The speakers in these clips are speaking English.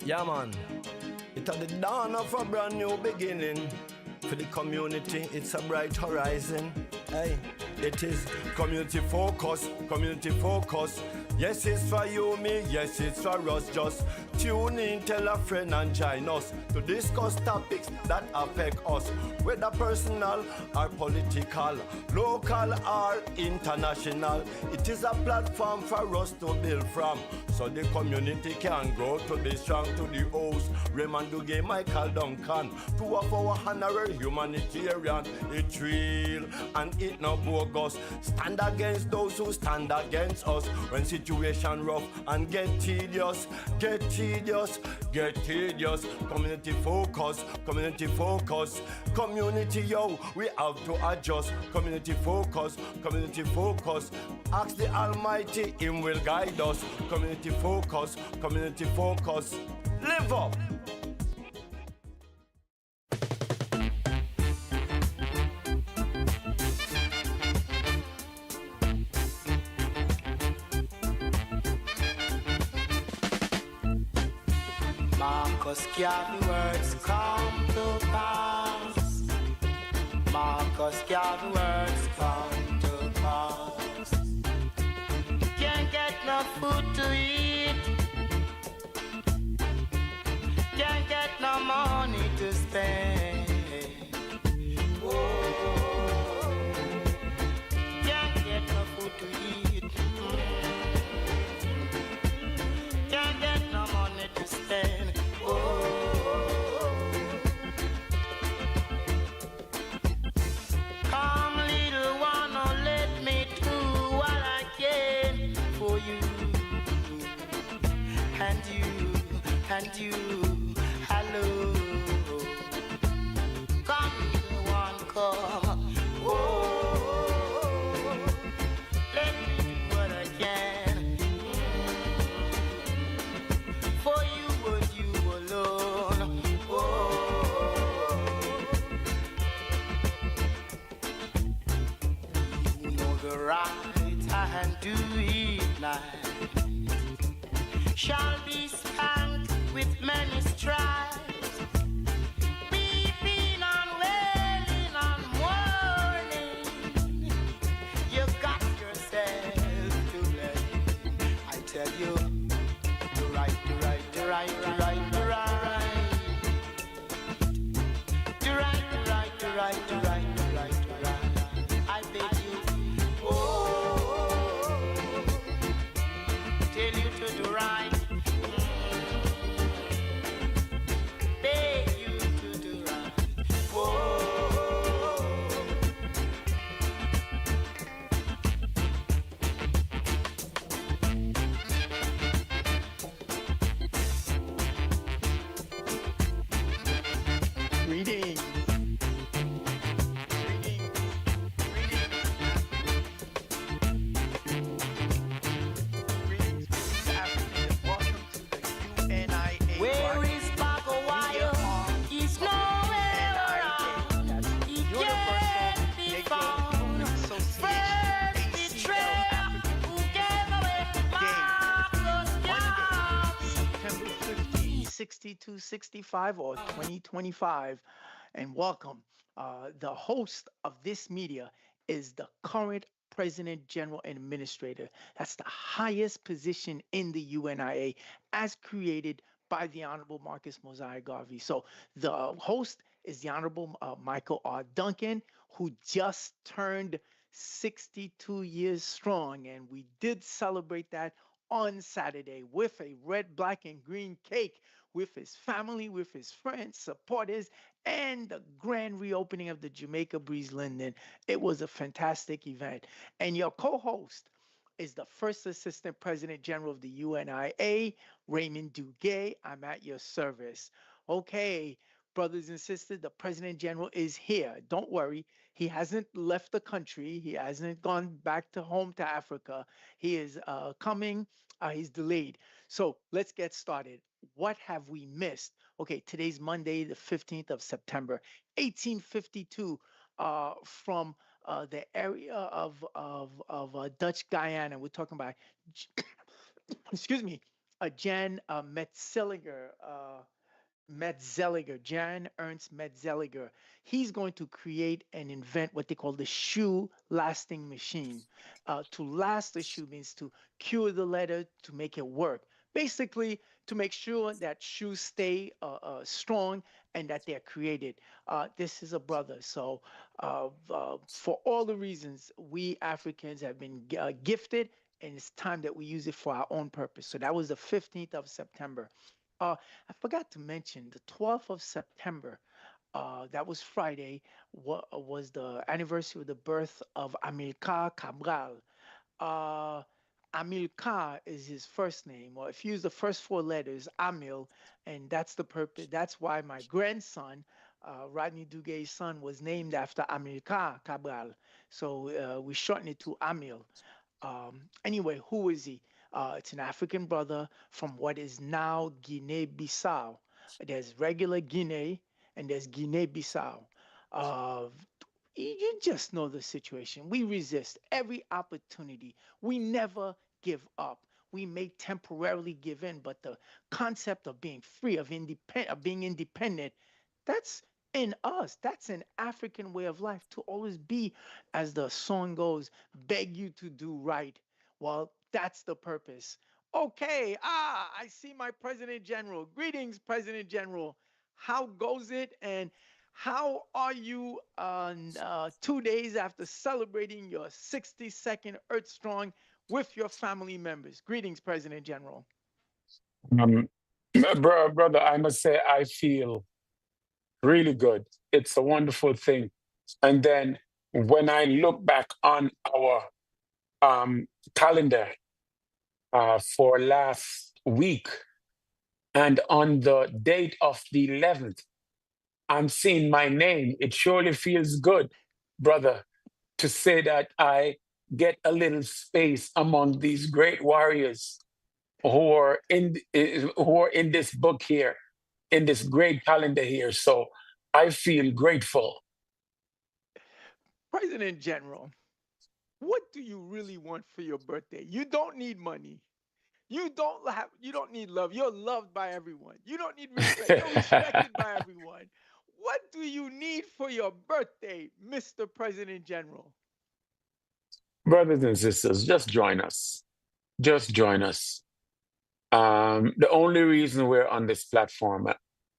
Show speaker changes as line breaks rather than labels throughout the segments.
Yeah, man. It's at the dawn of a brand new beginning. For the community, it's a bright horizon. Hey, it is community focus, community focus. Yes, it's for you, me, yes, it's for us. Just tune in, tell a friend and join us to discuss topics that affect us, whether personal or political, local or international. It is a platform for us to build from, so the community can grow to be strong. To the host, Raymond Dugue, Michael Duncan, two of our honorary humanitarian. It's real and it no bogus. Stand against those who stand against us. When situation rough and get tedious, get tedious, get tedious. Community focus, community focus. Community, yo, we have to adjust. Community focus, community focus. Ask the Almighty, Him will guide us. Community focus, community focus. Live up.
Marcus Garvey words come to pass. Marcus Garvey words come to pass. Can't get no food to eat. Can't get no money to spend. Oh, can't get no food to eat. Can't get no money to spend. Come, little one, oh, let me do what I can for you, and you, hello. Come, little one, come. Oh, let me do what I can for you and you alone. Oh, you know the right hand do it night shall be spanked with many stripes. Weeping and wailing and mourning, you got yourself to blame. I tell you, the right, the right, the right, the right, the right, the right, the right, the right, the right, the right, the right. I beg you, oh, tell you to do right. Beg you to do right. Oh,
Greetings. Greetings, Africans. Welcome to the UNIA.
where is Bagawayo? He's nowhere around. He can't be found. First betrayer who gave away Marcus Garvey.
September 15, 6265 or 2025. And welcome. The host of this media is the current President General and Administrator. That's the highest position in the UNIA as created by the Honorable Marcus Mosiah Garvey. So the host is the Honorable Michael R. Duncan, who just turned 62 years strong. And we did celebrate that on Saturday with a red, black, and green cake with his family, with his friends, supporters, and the grand reopening of the Jamaica Breeze Linden. It was a fantastic event. And your co-host is the First Assistant President General of the UNIA, Raymond Dugue. I'm at your service. Okay, brothers and sisters, the President General is here. Don't worry. He hasn't left the country. He hasn't gone back to home to Africa. He is coming. He's delayed. So let's get started. What have we missed? Okay, today's Monday, the 15th of September, 1852, from the area of Dutch Guyana. We're talking about, excuse me, Jan Metzeliger, Jan Ernst Metzeliger. He's going to create and invent what they call the shoe lasting machine. To last the shoe means to cure the leather to make it work. Basically, to make sure that shoes stay strong and that they're created. This is a brother. So, for all the reasons we Africans have been gifted, and it's time that we use it for our own purpose. So that was the 15th of September. I forgot to mention the 12th of September. That was Friday. Was the anniversary of the birth of Amilcar Cabral. Uh, Amilcar is his first name. Or if you use the first four letters, Amil, and that's the purpose. That's why my grandson, Rodney Duguay's son, was named after Amilcar Cabral. So we shorten it to Amil. Anyway, who is he? It's an African brother from what is now Guinea-Bissau. There's regular Guinea and there's Guinea-Bissau. Uh, you just know the situation. We resist every opportunity. We never give up. We may temporarily give in, but the concept of being free, of being independent, that's in us. That's an African way of life to always be, as the song goes, beg you to do right. Well, that's the purpose. Okay, I see my President General. Greetings, President General. How goes it? And how are you on 2 days after celebrating your 62nd Earth Strong with your family members? Greetings, President General.
Um, brother, I must say, I feel really good. It's a wonderful thing. And then when I look back on our calendar for last week and on the date of the 11th, I'm seeing my name. It surely feels good, brother, to say that I get a little space among these great warriors who are in this book here, in this great calendar here. So I feel grateful.
President General, what do you really want for your birthday? You don't need money. You don't need love. You're loved by everyone. You don't need respect. You're respected by everyone. What do you need for your birthday, Mr. President General?
Brothers and sisters, just join us. Just join us. The only reason we're on this platform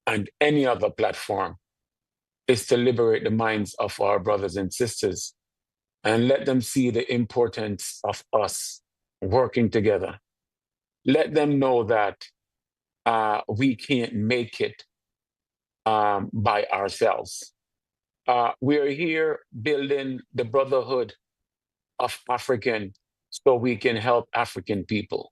and any other platform is to liberate the minds of our brothers and sisters and let them see the importance of us working together. Let them know that we can't make it by ourselves. We're here building the brotherhood of African so we can help African people.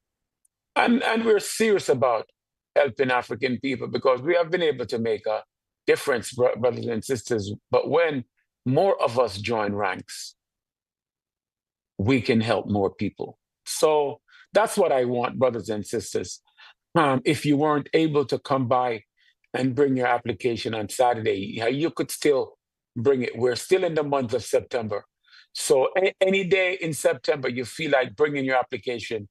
And we're serious about helping African people because we have been able to make a difference, brothers and sisters. But when more of us join ranks, we can help more people. So that's what I want, brothers and sisters. If you weren't able to come by and bring your application on Saturday, you could still bring it. We're still in the month of September. So any day in September, you feel like bringing your application,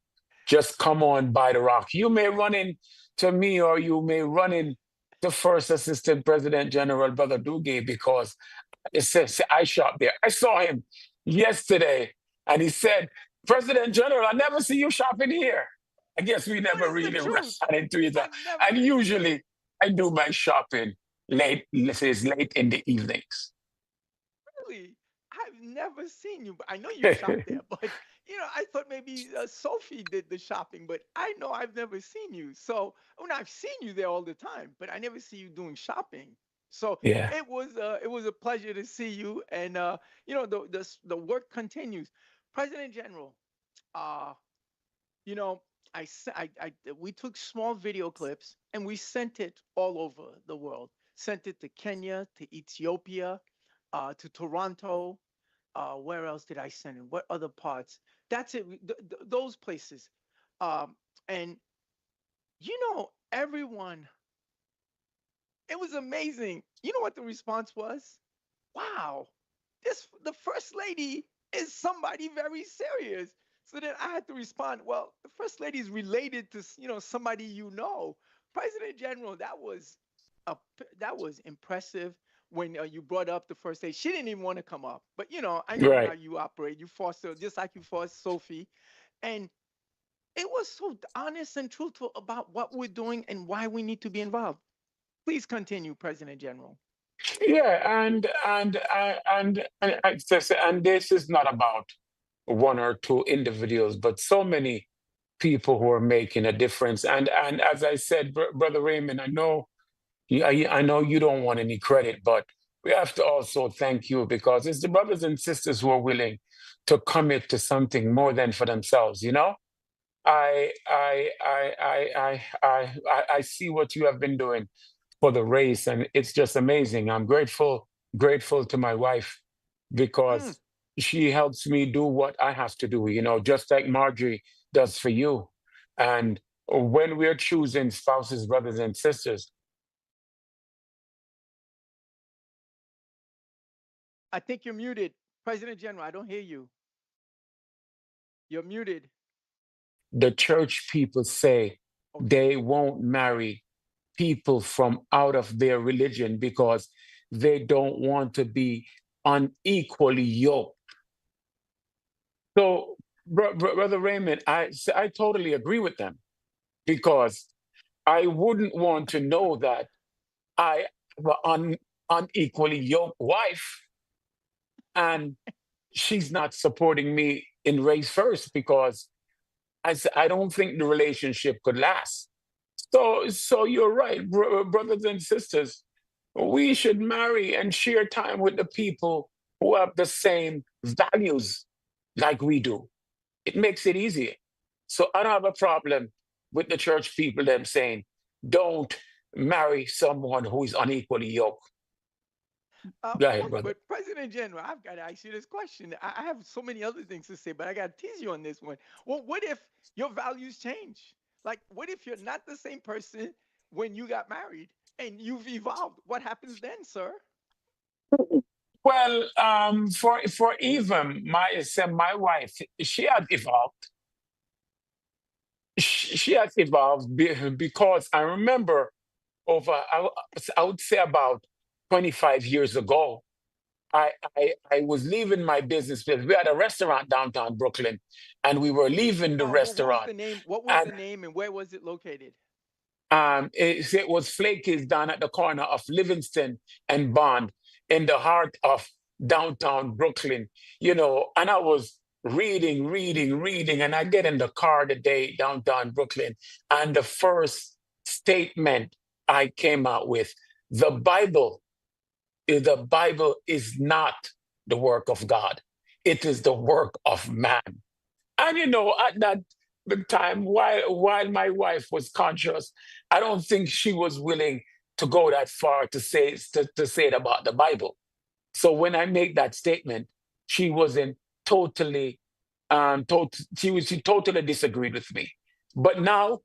just come on by the rock. You may run in to me or you may run in to First Assistant President General Brother Duguay because it says I shop there. I saw him yesterday and he said, President General, I never see you shopping here. I guess we
What
never
is the
really ran
truth?
into each other.
I've never.
And usually I do my shopping late, let's say it's late in the evenings.
Really, I've never seen you. But I know you shop there, but I thought maybe Sophie did the shopping, but I know I've never seen you. So, I mean, I've seen you there all the time, but I never see you doing shopping. So
Yeah.
it was a pleasure to see you, and the work continues. President General, uh, you know, we took small video clips and we sent it all over the world. Sent it to Kenya, to Ethiopia, to Toronto. Where else did I send it? What other parts? That's it. Those places. And everyone. It was amazing. You know what the response was? Wow, the first lady is somebody very serious. So then I had to respond, well, the first lady is related to, somebody you know. President General, that was impressive when you brought up the first lady. She didn't even want to come up, but I know how
Right.
you operate. You forced her just like you forced Sophie, and it was so honest and truthful about what we're doing and why we need to be involved. Please continue, President General.
Yeah, and this is not about one or two individuals, but so many people who are making a difference. And as I said, Brother Raymond, I know you don't want any credit, but we have to also thank you because it's the brothers and sisters who are willing to commit to something more than for themselves. I see what you have been doing for the race, and it's just amazing. I'm grateful to my wife
Mm,
because she helps me do what I have to do, just like Marjorie does for you. And when we're choosing spouses, brothers, and sisters,
I think you're muted, President General. I don't hear you. You're muted.
the church people say
Okay.
they won't marry people from out of their religion because they don't want to be unequally yoked. So, Brother Raymond, I totally agree with them because I wouldn't want to know that I have an unequally yoked wife and she's not supporting me in race first because I don't think the relationship could last. So you're right, brothers and sisters. We should marry and share time with the people who have the same values like we do. It makes it easier. So I don't have a problem with the church people them saying, don't marry someone who is unequally yoked. Go ahead, brother.
But President General, I've got to ask you this question. I have so many other things to say, but I got to tease you on this one. Well, what if your values change? Like, what if you're not the same person when you got married and you've evolved? What happens then, sir?
Well, for even my wife, she has evolved. She has evolved because I remember I would say about 25 years ago, I was leaving my business place. We had a restaurant downtown Brooklyn, and we were leaving the
What was
restaurant.
the name? What was
And
the name, and where was it located?
it was Flaky's down at the corner of Livingston and Bond in the heart of downtown Brooklyn, and I was reading, and I get in the car today downtown Brooklyn, and the first statement I came out with, the Bible, the Bible is not the work of God. It is the work of man. And at that time, while my wife was conscious, I don't think she was willing to go that far to say it about the Bible. So when I make that statement, she wasn't totally she totally disagreed with me. But now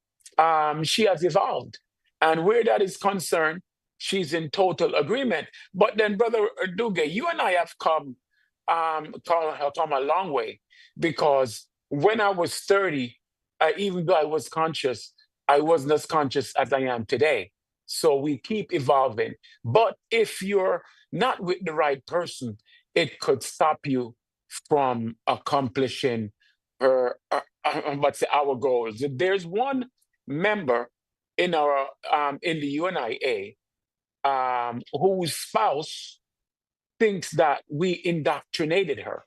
she has evolved. And where that is concerned, she's in total agreement. But then, Brother Duge, you and I have come a long way because when I was 30, even though I was conscious, I wasn't as conscious as I am today. So we keep evolving. But if you're not with the right person, it could stop you from accomplishing let's say our goals. There's one member in the UNIA whose spouse thinks that we indoctrinated her.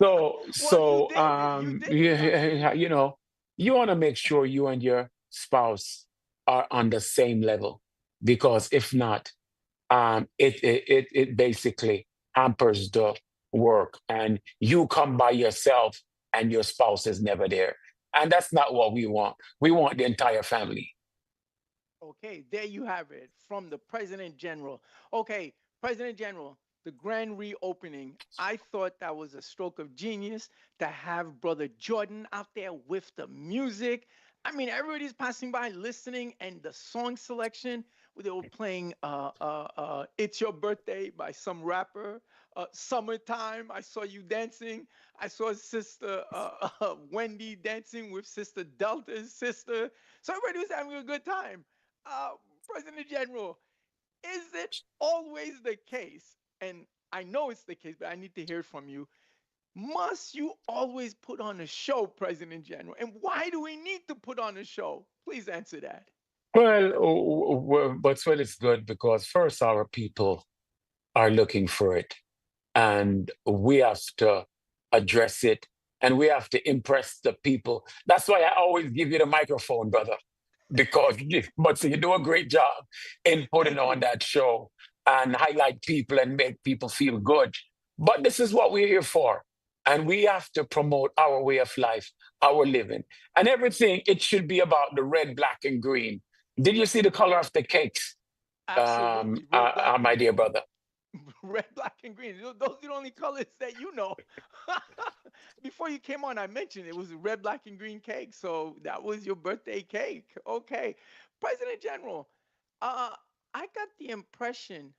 So
Well, you
so
did. You did
yeah,
indoctrinate her.
you want to make sure you and your spouse are on the same level because if not, it basically hampers the work, and you come by yourself, and your spouse is never there, and that's not what we want. We want the entire family.
Okay, there you have it from the President General. Okay, President General, the grand reopening. I thought that was a stroke of genius to have Brother Jordan out there with the music. I mean, everybody's passing by listening, and the song selection They were playing "It's Your Birthday" by some rapper. "Summertime," I saw you dancing. I saw Sister Wendy dancing with Sister Delta's sister. So everybody was having a good time. Uh, President General, is it always the case? And I know it's the case, but I need to hear from you. Must you always put on a show, President General? And why do we need to put on a show? Please answer that.
But it's good because first our people are looking for it, and we have to address it, and we have to impress the people. That's why I always give you the microphone, brother, because but so you do a great job in putting
Thank
on
you.
that show and highlight people and make people feel good. But this is what we're here for. And we have to promote our way of life, our living, and everything. It should be about the red, black, and green. Did you see the color of the cakes,
Absolutely. Red, black,
my
and
dear brother?
red, black, and green. Those are the only colors that you know. Before you came on, I mentioned it was a red, black, and green cake. So that was your birthday cake. Okay. President General, uh, I got the impression,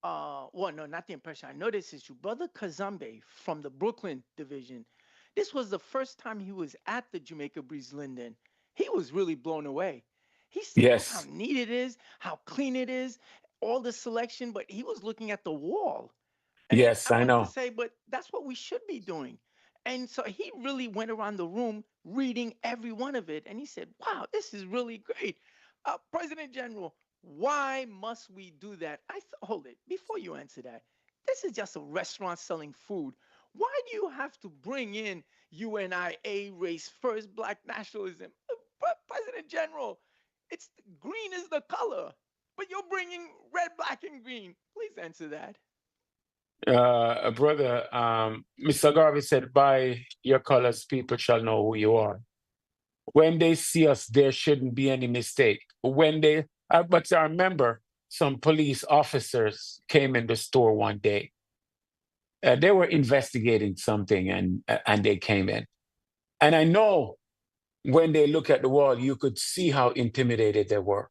well, no, not the impression. I know this is you. Brother Kazambe from the Brooklyn division. This was the first time he was at the Jamaica Breeze Linden. He was really blown away. He said, look how
Yes,
neat it is, how clean it is, all the selection, but he was looking at the wall. And
yes,
I
I
wanted to
know.
say, but that's what we should be doing. And so he really went around the room reading every one of it. And he said, wow, this is really great. President General, why must we do that? Hold it. Before you answer that, this is just a restaurant selling food. Why do you have to bring in UNIA, race first, black nationalism? President General, it's green is the color, but you're bringing red, black, and green. Please answer that.
Brother, Mr. Garvey said, by your colors, people shall know who you are. When they see us, there shouldn't be any mistake. But I remember some police officers came in the store one day. They were investigating something, and they came in. And I know when they look at the wall, you could see how intimidated they were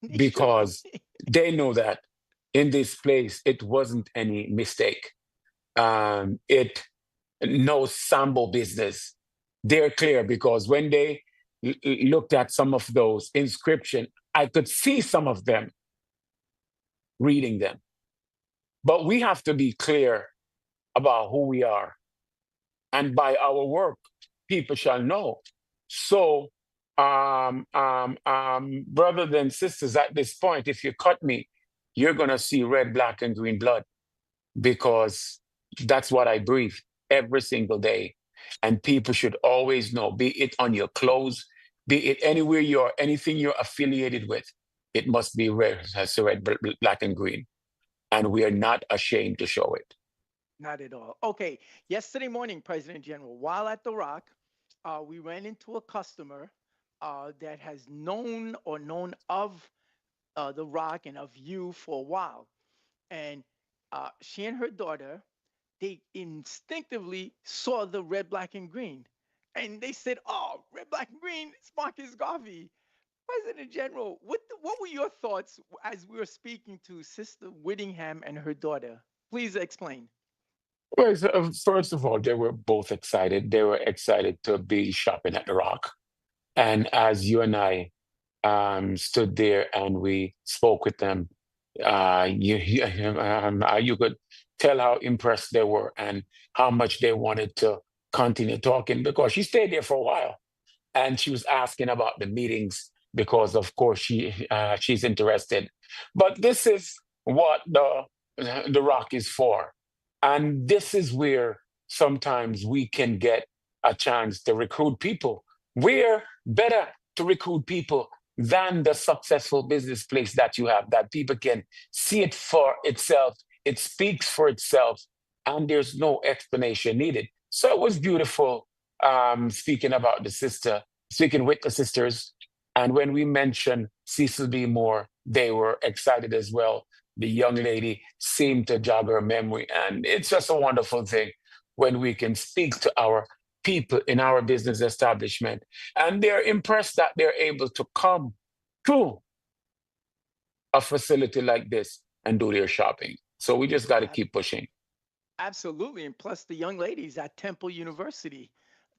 And they should be.
because they know that in this place it wasn't any mistake. It no sample business. They're clear because when they looked at some of those inscription, I could see some of them reading them. But we have to be clear about who we are, and by our work, people shall know. So, brothers and sisters, at this point, if you cut me, you're gonna see red, black, and green blood because that's what I breathe every single day. And people should always know, be it on your clothes, be it anywhere you're, anything you're affiliated with, it must be red, has red, black, and green. And we are not ashamed to show it.
Not at all. Okay. Yesterday morning, President General, while at the Rock, we ran into a customer that has known or known of the Rock and of you for a while. And she and her daughter, they instinctively saw the red, black, and green. And they said, oh, red, black, and green, it's Marcus Garvey. President General, what were your thoughts as we were speaking to Sister Whittingham and her daughter? Please explain.
Well, first of all, they were both excited. They were excited to be shopping at the Rock. And as you and I stood there and we spoke with them, you could tell how impressed they were and how much they wanted to continue talking because she stayed there for a while and she was asking about the meetings because, of course, she's interested. But this is what the Rock is for, and this is where sometimes we can get a chance to recruit people. We're better to recruit people than the successful business place that you have, that people can see it for itself. It speaks for itself, and there's no explanation needed. So it was beautiful speaking with the sisters. And when we mentioned Cecil B. Moore, they were excited as well. The young lady seemed to jog her memory. And it's just a wonderful thing when we can speak to our people in our business establishment. And they're impressed that they're able to come to a facility like this and do their shopping. So we just got to
Ab-
keep pushing.
Absolutely. And plus, the young ladies at Temple University,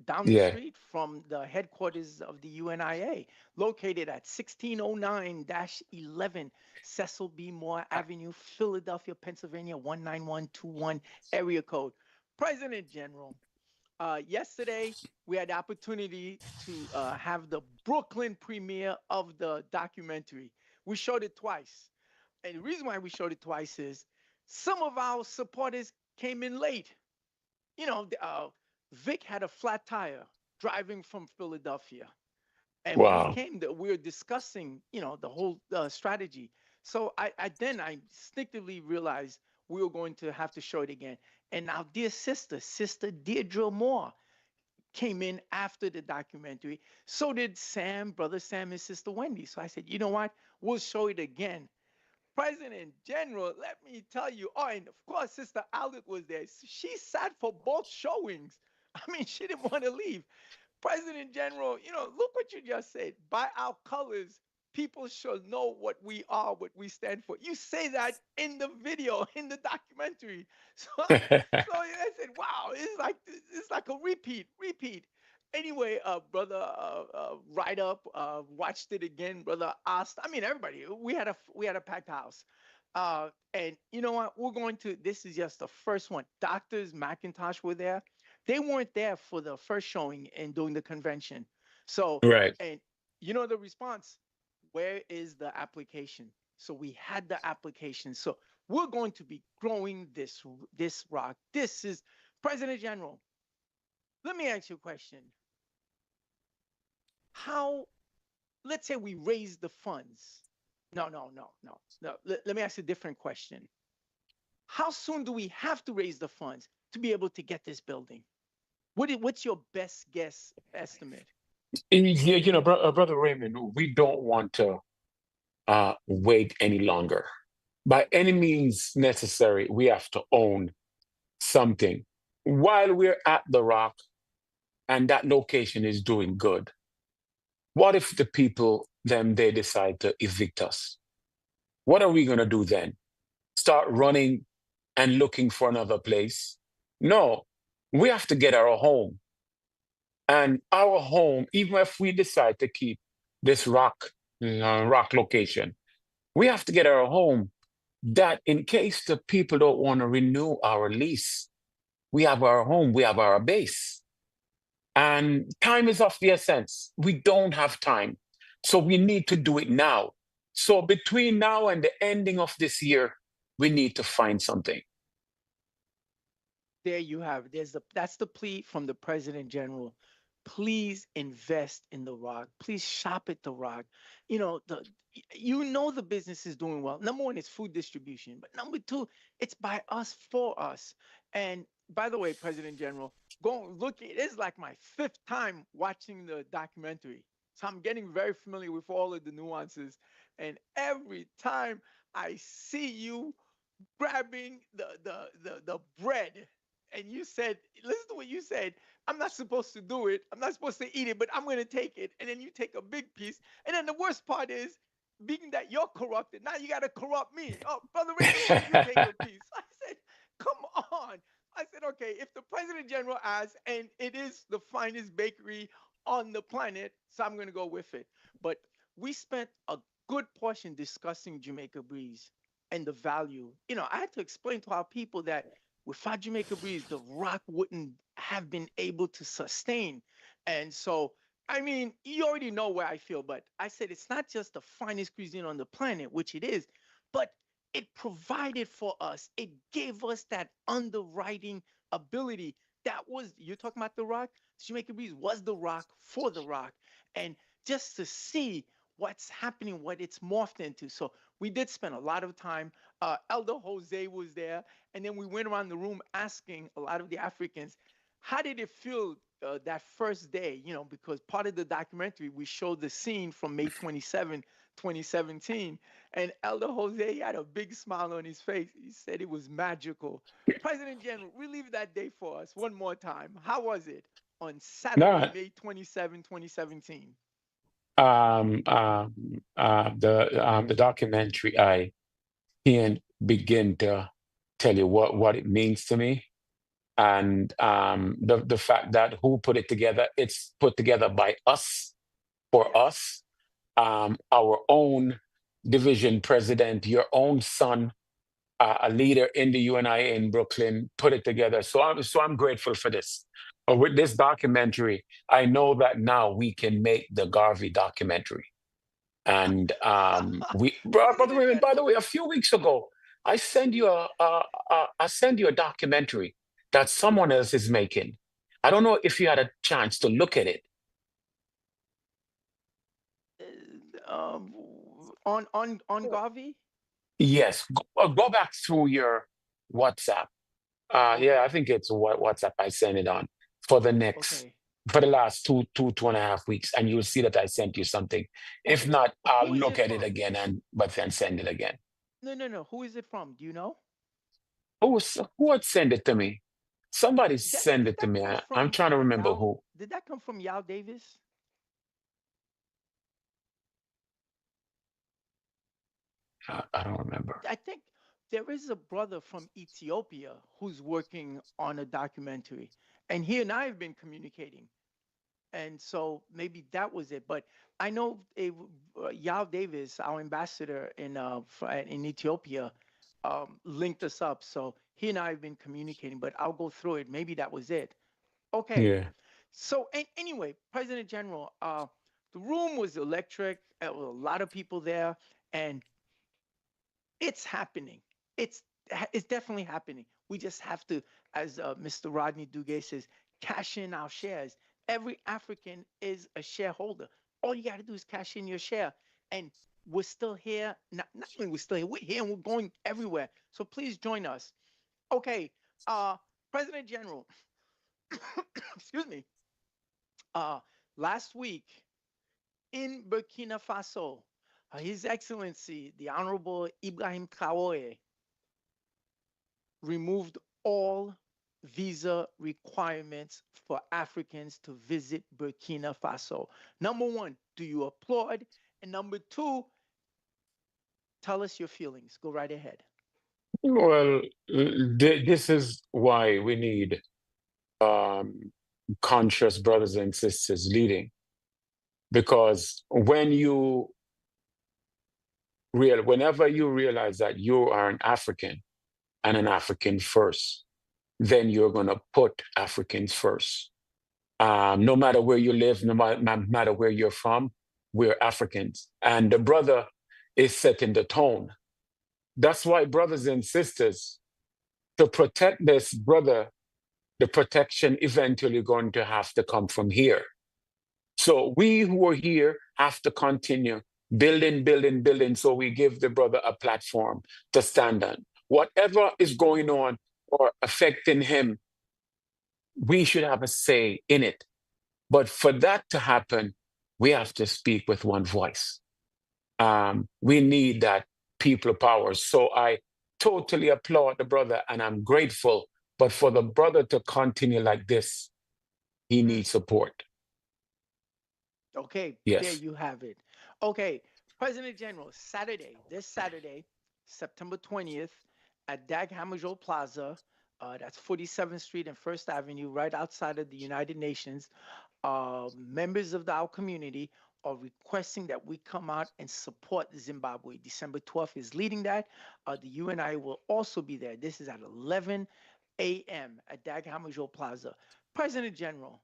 down the
Yeah.
street from the headquarters of the UNIA, located at 1609 11 Cecil B. Moore Avenue, Philadelphia, Pennsylvania, 19121 area code. President General, yesterday we had the opportunity to have the Brooklyn premiere of the documentary. We showed it twice. And the reason why we showed it twice is some of our supporters came in late. Vic had a flat tire driving from Philadelphia, and
Wow.
we were discussing, the whole strategy. So I instinctively realized we were going to have to show it again. And our dear sister Deirdre Moore, came in after the documentary. So did Sam, brother Sam, and sister Wendy. So I said, you know what? We'll show it again. President General, let me tell you. Oh, and of course, Sister Albert was there. She sat for both showings. I mean, she didn't want to leave. President General, look what you just said. By our colors, people shall know what we are, what we stand for. You say that in the video, in the documentary. So I said, wow, it's like a repeat. Anyway, brother, Write Up, watched it again. Brother asked, I mean, everybody. We had a packed house. And you know what? We're going to. This is just the first one. Doctors McIntosh were there. They weren't there for the first showing and doing the convention. So,
Right.
and the response, where is the application? So we had the application. So we're going to be growing this rock. This is President General. Let me ask you a question. How, let's say we raise the funds. No. Let me ask a different question. How soon do we have to raise the funds to be able to get this building? What's your best guess estimate?
Yeah, Brother Raymond, we don't want to wait any longer. By any means necessary, we have to own something. While we're at the Rock and that location is doing good, what if the people then they decide to evict us? What are we going to do then? Start running and looking for another place? No, we have to get our home. And our home, even if we decide to keep this rock location, we have to get our home that in case the people don't want to renew our lease, we have our home, we have our base. And time is of the essence. We don't have time. So we need to do it now. So between now and the ending of this year, we need to find something.
There you have it. That's the plea from the President General. Please invest in the Rock. Please shop at the Rock. The business is doing well. Number one, it's food distribution, but number two, it's by us for us. And by the way, President General, go look. It is like my fifth time watching the documentary, so I'm getting very familiar with all of the nuances. And every time I see you grabbing the bread, and you said, listen to what you said. I'm not supposed to do it. I'm not supposed to eat it, but I'm going to take it. And then you take a big piece. And then the worst part is, being that you're corrupted, now you got to corrupt me. Oh, Brother Raymond, why don't you take a piece? I said, come on. I said, okay, if the President General asks, and it is the finest bakery on the planet, so I'm going to go with it. But we spent a good portion discussing Jamaica Breeze and the value. I had to explain to our people that without Jamaica Breeze, the Rock wouldn't have been able to sustain. And so, I mean, you already know where I feel, but I said it's not just the finest cuisine on the planet, which it is, but it provided for us. It gave us that underwriting ability. You're talking about the Rock? Jamaica Breeze was the Rock for the Rock. And just to see what's happening, what it's morphed into. So we did spend a lot of time. Elder Jose was there, and then we went around the room asking a lot of the Africans, how did it feel that first day? Because part of the documentary, we showed the scene from May 27, 2017, and Elder Jose had a big smile on his face. He said it was magical. President General, relive that day for us one more time. How was it on Saturday,
No,
May 27, 2017?
The documentary, I can't begin to tell you what it means to me, and the fact that who put it together, it's put together by us, for
Yes.
us, our own division president, your own son, a leader in the UNIA in Brooklyn, put it together. So I'm grateful for this. With this documentary, I know that now we can make the Garvey documentary. And
President
by the
General.
way, a few weeks ago, I send you a documentary that someone else is making. I don't know if you had a chance to look at it.
On Garvey.
Yes, go back through your WhatsApp. Yeah,
Okay.
I think it's WhatsApp I sent it on for the next
Okay.
for the last two and a half weeks, and you'll see that I sent you something. If
Okay.
not, I'll
Who is
look
it
at it
from?
again and but then send it again.
No, no, no. Who is it from? Do you know?
Who had sent it to me? Somebody
That
sent
did
it to
that
me.
come
I'm
from
trying to remember
Yao?
who.
Did that come from Yao Davis?
I don't remember.
I think there is a brother from Ethiopia who's working on a documentary, and he and I have been communicating, and so maybe that was it. But I know Yao Davis, our ambassador in Ethiopia, linked us up, so he and I have been communicating. But I'll go through it. Maybe that was it. Okay.
Yeah.
So anyway, President General, the room was electric. There were a lot of people there, and it's happening. It's it's definitely happening. We just have to, as Mr. Rodney Duguay says, cash in our shares. Every African is a shareholder. All you got to do is cash in your share, and we're still here. Not only we're still here, we're here and we're going everywhere. So please join us. Okay, uh, President General, excuse me. Uh, Last week in Burkina Faso, His Excellency, the Honorable Ibrahim Traore, removed all visa requirements for Africans to visit Burkina Faso. Number one, do you applaud? And number two, tell us your feelings. Go right ahead.
Well, this is why we need um, conscious brothers and sisters leading, because whenever you realize that you are an African and an African first, then you're going to put Africans first. No matter where you live, no matter where you're from, we're Africans. And the brother is setting the tone. That's why, brothers and sisters, to protect this brother, the protection eventually going to have to come from here. So we who are here have to continue building, building, building. So we give the brother a platform to stand on. Whatever is going on or affecting him, we should have a say in it. But for that to happen, we have to speak with one voice. We need that people power. So I totally applaud the brother and I'm grateful. But for the brother to continue like this, he
Mm.
needs support.
Okay, there
Yes.
you have it. Okay, President General, this Saturday, September 20th, at Dag Hammarskjöld Plaza, that's 47th Street and First Avenue, right outside of the United Nations. Members of our community are requesting that we come out and support Zimbabwe. December 12th is leading that. The UNI will also be there. This is at 11 a.m. at Dag Hammarskjöld Plaza. President General,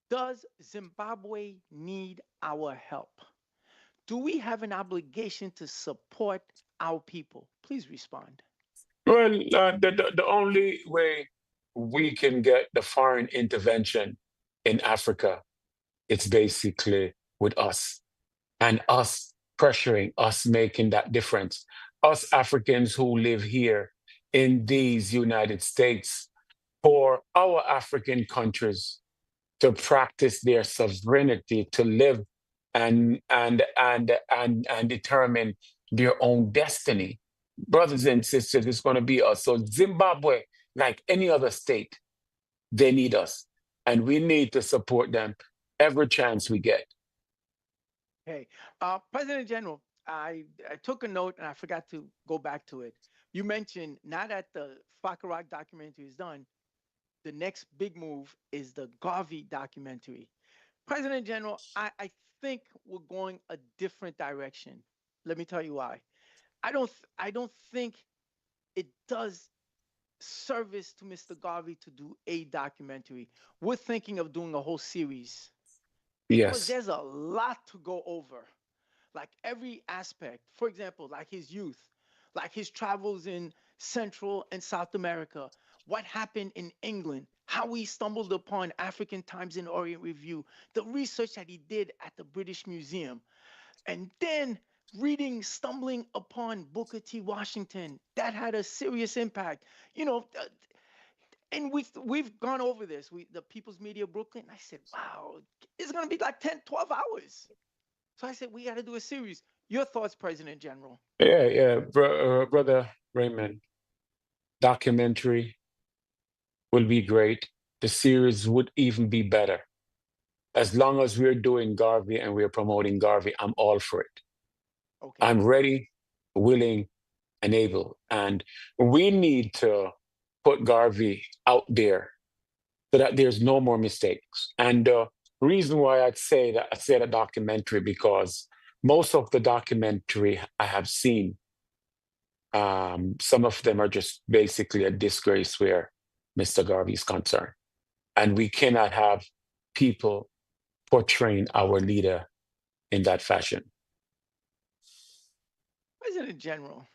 does Zimbabwe need our help? Do we have an obligation to support our people? Please respond.
Well, the only way we can get the foreign intervention in Africa, it's basically with us and us pressuring, us making that difference. Us Africans who live here in these United States, for our African countries to practice their sovereignty, to live and determine their own destiny. Brothers and sisters, it's going to be us. So Zimbabwe, like any other state, they need us, and we need to support them every chance we get.
Hey, President General, I took a note and I forgot to go back to it. You mentioned now that the Fakarok documentary is done, the next big move is the Garvey documentary. President General, I think we're going a different direction. Let me tell you why. I don't think it does service to Mr. Garvey to do a documentary. We're thinking of doing a whole series because
Yes.
there's a lot to go over. Like every aspect, for example, like his youth, like his travels in Central and South America, what happened in England, how he stumbled upon African Times and Orient Review, the research that he did at the British Museum, and then stumbling upon Booker T. Washington, that had a serious impact. You know, and we've gone over this. The People's Media Brooklyn. I said, wow, it's gonna be like 10, 12 hours. So I said, we got to do a series. Your thoughts, President General?
Yeah, yeah, brother Raymond. Documentary will be great. The series would even be better. As long as we're doing Garvey and we're promoting Garvey, I'm all for it.
Okay.
I'm ready, willing, and able. And we need to put Garvey out there so that there's no more mistakes. And the reason why I say the documentary, because most of the documentary I have seen, some of them are just basically a disgrace where Mr. Garvey is concerned. And we cannot have people portraying our leader in that fashion.
President General,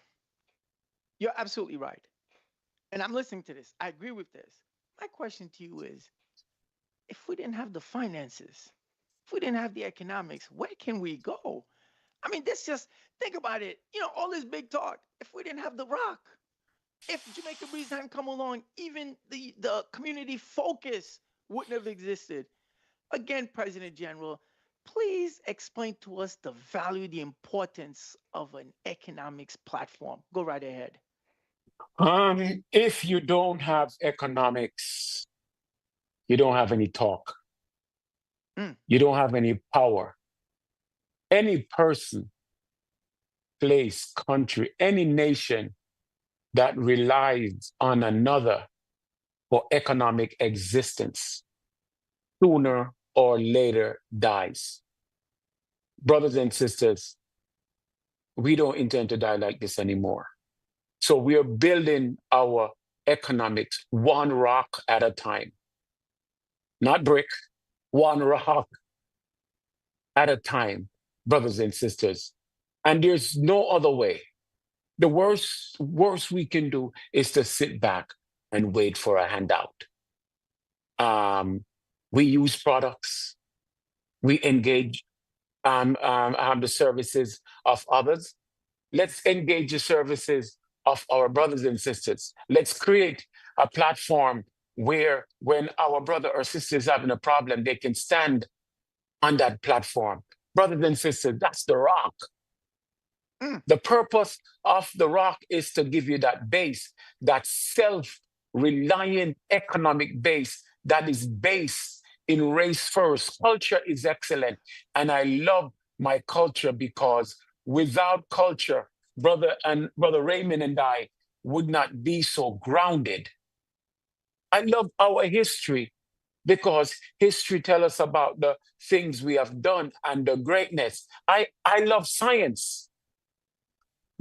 you're absolutely right. And I'm listening to this. I agree with this. My question to you is, if we didn't have the finances, if we didn't have the economics, where can we go? I mean, this just think about it. You know, all this big talk. If we didn't have the rock, if Jamaica Breeze hadn't come along, even the community focus wouldn't have existed. Again, President General, please explain to us the value, the importance of an economics platform. Go right ahead.
If you don't have economics, you don't have any talk,
Mm,
you don't have any power. Any person, place, country, any nation that relies on another for economic existence sooner or later dies. Brothers and sisters, we don't intend to die like this anymore. So we are building our economics one rock at a time, not brick, one rock at a time, brothers and sisters. And there's no other way. The worst we can do is to sit back and wait for a handout. Um, we use products, we engage the services of others. Let's engage the services of our brothers and sisters. Let's create a platform where when our brother or sister is having a problem, they can stand on that platform. Brothers and sisters, that's the rock.
mm,
The purpose of the rock is to give you that base, that self reliant economic base that is based in race first. Culture is excellent. And I love my culture because without culture, brother Raymond and I would not be so grounded. I love our history because history tells us about the things we have done and the greatness. I love science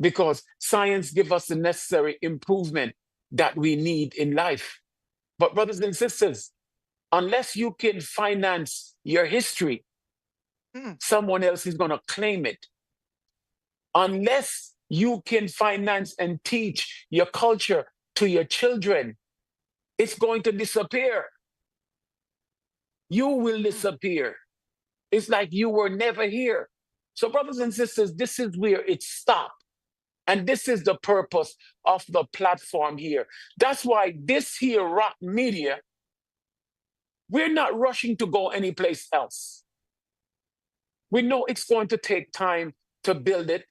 because science gives us the necessary improvement that we need in life. But, brothers and sisters, unless you can finance your history,
mm,
someone else is going to claim it. Unless you can finance and teach your culture to your children, it's going to disappear. You will
mm.
disappear. It's like you were never here. So, brothers and sisters, this is where it stopped. And this is the purpose of the platform here. That's why this here, Rock Media, we're not rushing to go anyplace else. We know it's going to take time to build it,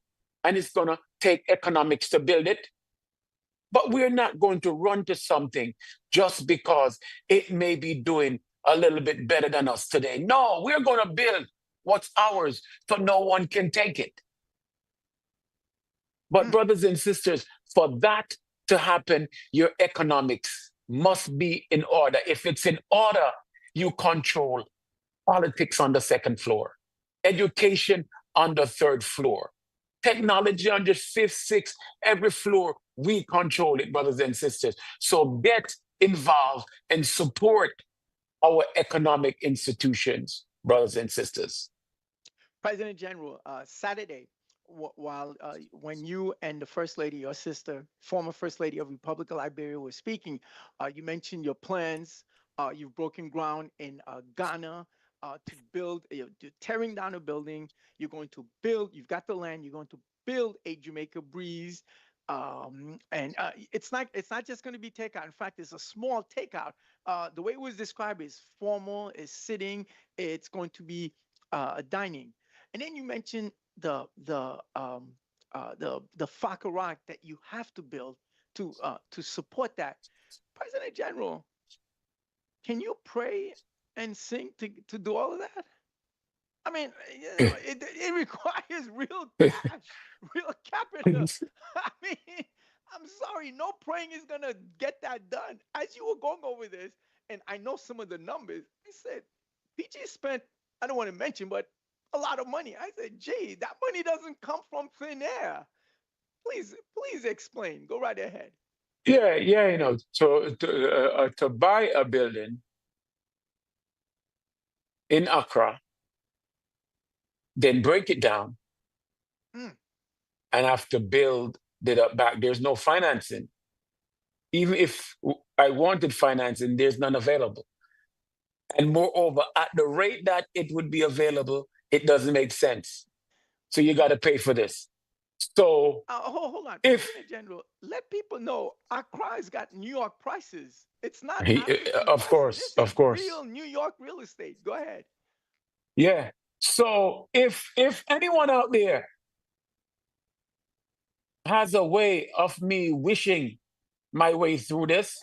and it's going to take economics to build it. But we're not going to run to something just because it may be doing a little bit better than us today. No, we're going to build. what's ours so no one can take it. But,
Mm.
brothers and sisters, for that to happen, your economics must be in order. If it's in order, you control politics on the second floor, education on the third floor, technology on the fifth, sixth, every floor, we control it, brothers and sisters. So get involved and support our economic institutions, brothers and sisters.
President General, Saturday, while when you and the First Lady, your sister, former First Lady of Republic of Liberia, were speaking, you mentioned your plans. You've broken ground in Ghana to build, tearing down a building. You're going to build. You've got the land. You're going to build a Jamaica Breeze. And it's not just going to be takeout. In fact, it's a small takeout. The way it was described is formal, is sitting. It's going to be dining. And then you mentioned the Fakarak that you have to build to support that. President General, can you pray and sing to do all of that? I mean, it requires real cash, real capital. I mean, I'm sorry, no praying is gonna get that done. As you were going over this, and I know some of the numbers, I said, PG spent, I don't want to mention, but a lot of money. I said, gee, that money doesn't come from thin air. Please explain. Go right ahead.
Yeah, yeah, to buy a building in Accra, then break it down
Mm.
and have to build it up back. There's no financing. Even if I wanted financing, there's none available. And moreover, at the rate that it would be available, it doesn't make sense. So you got to pay for this. So
Hold on,
if,
President General. Let people know Accra's got New York prices. It's not African
of
prices.
course,
This is
of
real
course,
New York real estate. Go ahead.
yeah. So if anyone out there has a way of me wishing my way through this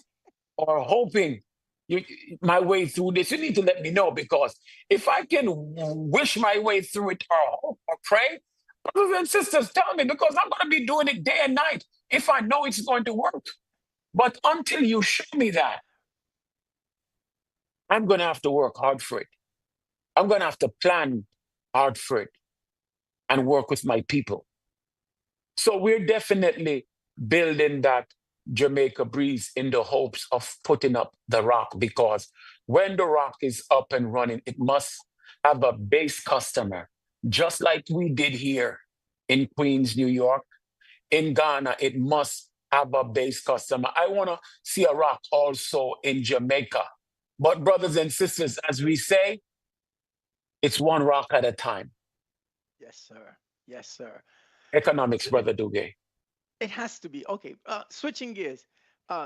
or hoping you, my way through this, you need to let me know because if I can wish my way through it or hope or pray, brothers and sisters, tell me because I'm going to be doing it day and night if I know it's going to work. But until you show me that, I'm going to have to work hard for it. I'm going to have to plan hard for it and work with my people. So we're definitely building that Jamaica Breeze in the hopes of putting up the rock because when the rock is up and running, it must have a base customer, just like we did here in Queens, New York. In Ghana, it must have a base customer. I want to see a rock also in Jamaica. But, brothers and sisters, as we say, it's one rock at a time.
Yes, sir. Yes, sir.
Economics, Brother Dugue.
It has to be. Okay, switching gears.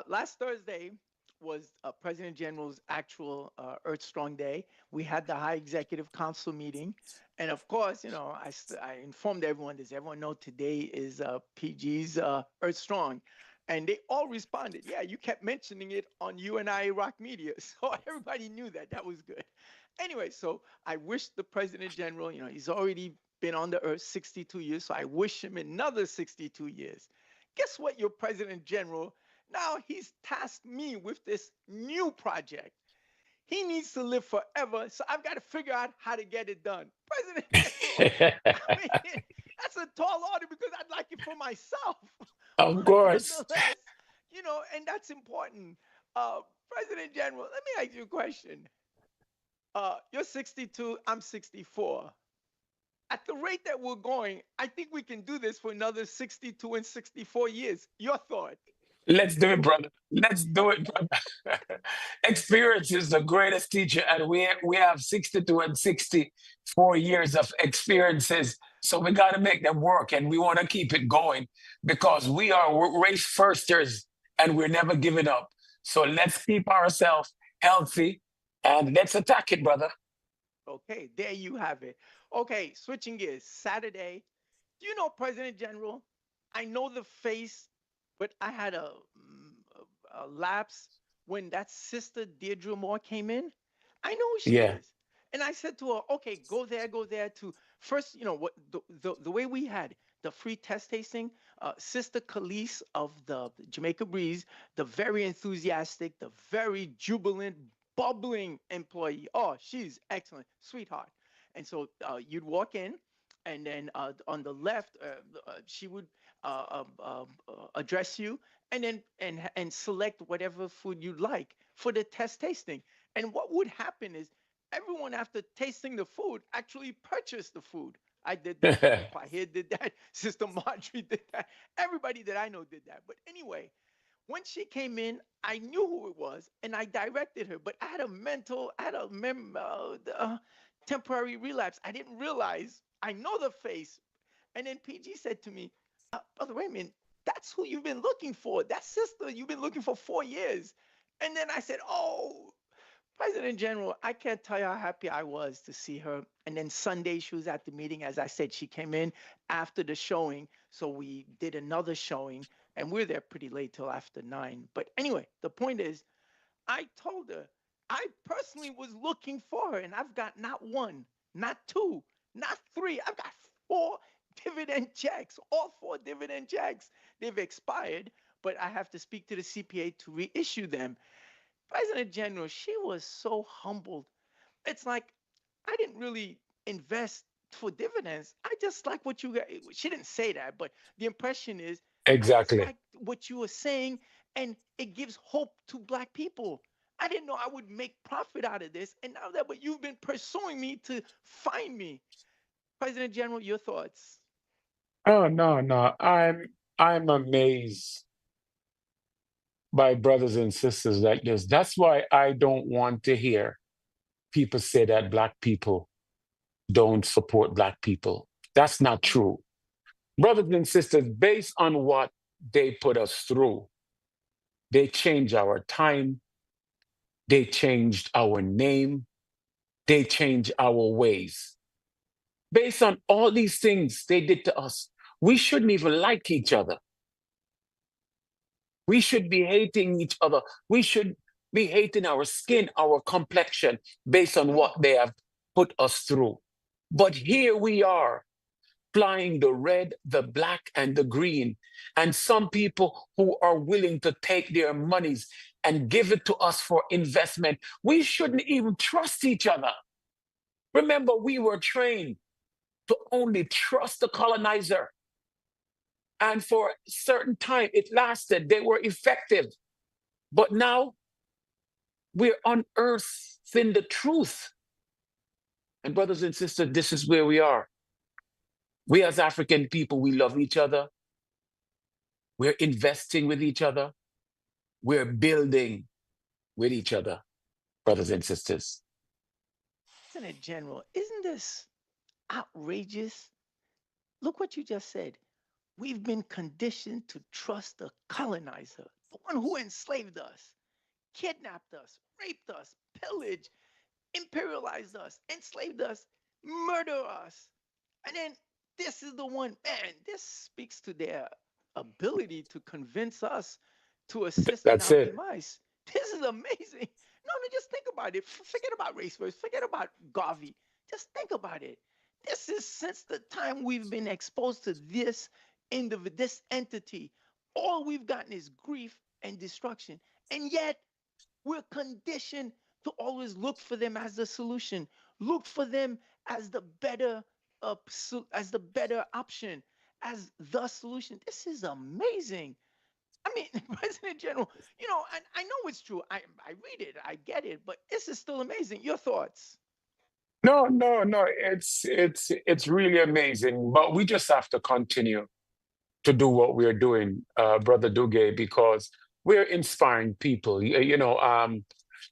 Last Thursday was President General's actual Earth Strong Day. We had the High Executive Council meeting. And of course, I informed everyone, does everyone know today is PG's Earth Strong? And they all responded, yeah, you kept mentioning it on UNIA Rock Media. So everybody knew that. That was good. Anyway, so I wish the President General, he's already been on the earth 62 years. So I wish him another 62 years. Guess what, your President General? Now he's tasked me with this new project. He needs to live forever, so I've got to figure out how to get it done. President General, I mean, that's a tall order because I'd like it for myself.
Of
But
course.
nonetheless, and that's important. President General, let me ask you a question. You're 62, I'm 64. At the rate that we're going, I think we can do this for another 62 and 64 years. Your thought?
Let's do it, brother. Let's do it, brother. Experience is the greatest teacher, and we have 62 and 64 years of experiences. So we got to make them work, and we want to keep it going because we are race firsters, and we're never giving up. So let's keep ourselves healthy, and let's attack it, brother.
Okay, there you have it. Okay, switching gears. Saturday, do you know President General? I know the face, but I had a lapse when that sister Deirdre Moore came in. I know who she
Yeah.
is. And I said to her, okay, go there to first, what the way we had the free test tasting, Sister Khalees of the Jamaica Breeze, the very enthusiastic, the very jubilant, bubbling employee. Oh, she's excellent, sweetheart. And so you'd walk in, and then on the left, she would address you, and then and select whatever food you'd like for the test tasting. And what would happen is everyone after tasting the food actually purchased the food. I did that. Grandpa here did that. Sister Marjorie did that. Everybody that I know did that. But anyway, when she came in, I knew who it was, and I directed her. But I had temporary relapse. I didn't realize. I know the face. And then PG said to me, Brother Raymond, that's who you've been looking for. That sister you've been looking for 4 years. And then I said, oh, President General, I can't tell you how happy I was to see her. And then Sunday, she was at the meeting. As I said, she came in after the showing. So we did another showing, and we were there pretty late till after 9. But anyway, the point is, I told her I personally was looking for her, and I've got not one, not two, not three. I've got 4 dividend checks, all 4 dividend checks. They've expired, but I have to speak to the CPA to reissue them. President General, she was so humbled. It's like, I didn't really invest for dividends. I just like what you got. She didn't say that, but the impression is, I just
Exactly.
like what you were saying, and it gives hope to Black people. I didn't know I would make profit out of this, and now that, but you've been pursuing me to find me. President General, your thoughts?
Oh no, no. I'm amazed by brothers and sisters like this. That's why I don't want to hear people say that Black people don't support Black people. That's not true. Brothers and sisters, based on what they put us through, they changed our time, they changed our name, they changed our ways. Based on all these things they did to us, we shouldn't even like each other. We should be hating each other. We should be hating our skin, our complexion, based on what they have put us through. But here we are, flying the red, the black, and the green. And some people who are willing to take their monies and give it to us for investment. We shouldn't even trust each other. Remember, we were trained to only trust the colonizer. And for a certain time, it lasted. They were effective. But now we're unearthing the truth. And brothers and sisters, this is where we are. We as African people, we love each other. We're investing with each other. We're building with each other, brothers and sisters.
President General, isn't this outrageous? Look what you just said. We've been conditioned to trust the colonizer, the one who enslaved us, kidnapped us, raped us, pillaged, imperialized us, enslaved us, murdered us. And then this is the one, man, this speaks to their ability to convince us to assist in
That's
our
it.
demise. This is amazing. No, just think about it. Forget about race first. Forget about Garvey. Just think about it. This is since the time we've been exposed to this individual, this entity. All we've gotten is grief and destruction. And yet we're conditioned to always look for them as the solution, look for them as the better option, as the solution. This is amazing. I mean, President General, and I know it's true. I read it, I get it, but this is still amazing. Your thoughts?
No, no, no. It's really amazing. But we just have to continue to do what we're doing, Brother Dugue, because we're inspiring people.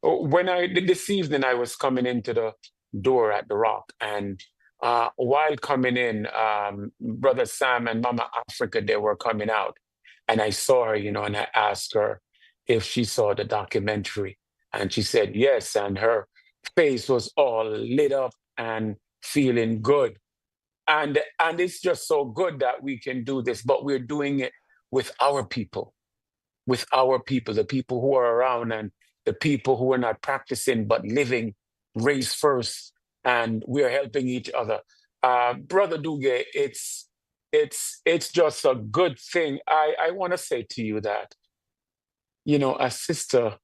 When this evening I was coming into the door at the Rock, and while coming in, Brother Sam and Mama Africa, they were coming out, and I saw her, and I asked her if she saw the documentary, and she said yes, and her face was all lit up and feeling good. And it's just so good that we can do this, but we're doing it with our people, the people who are around, and the people who are not practicing but living race first, and we are helping each other. Brother Duge, it's just a good thing. I want to say to you that, a sister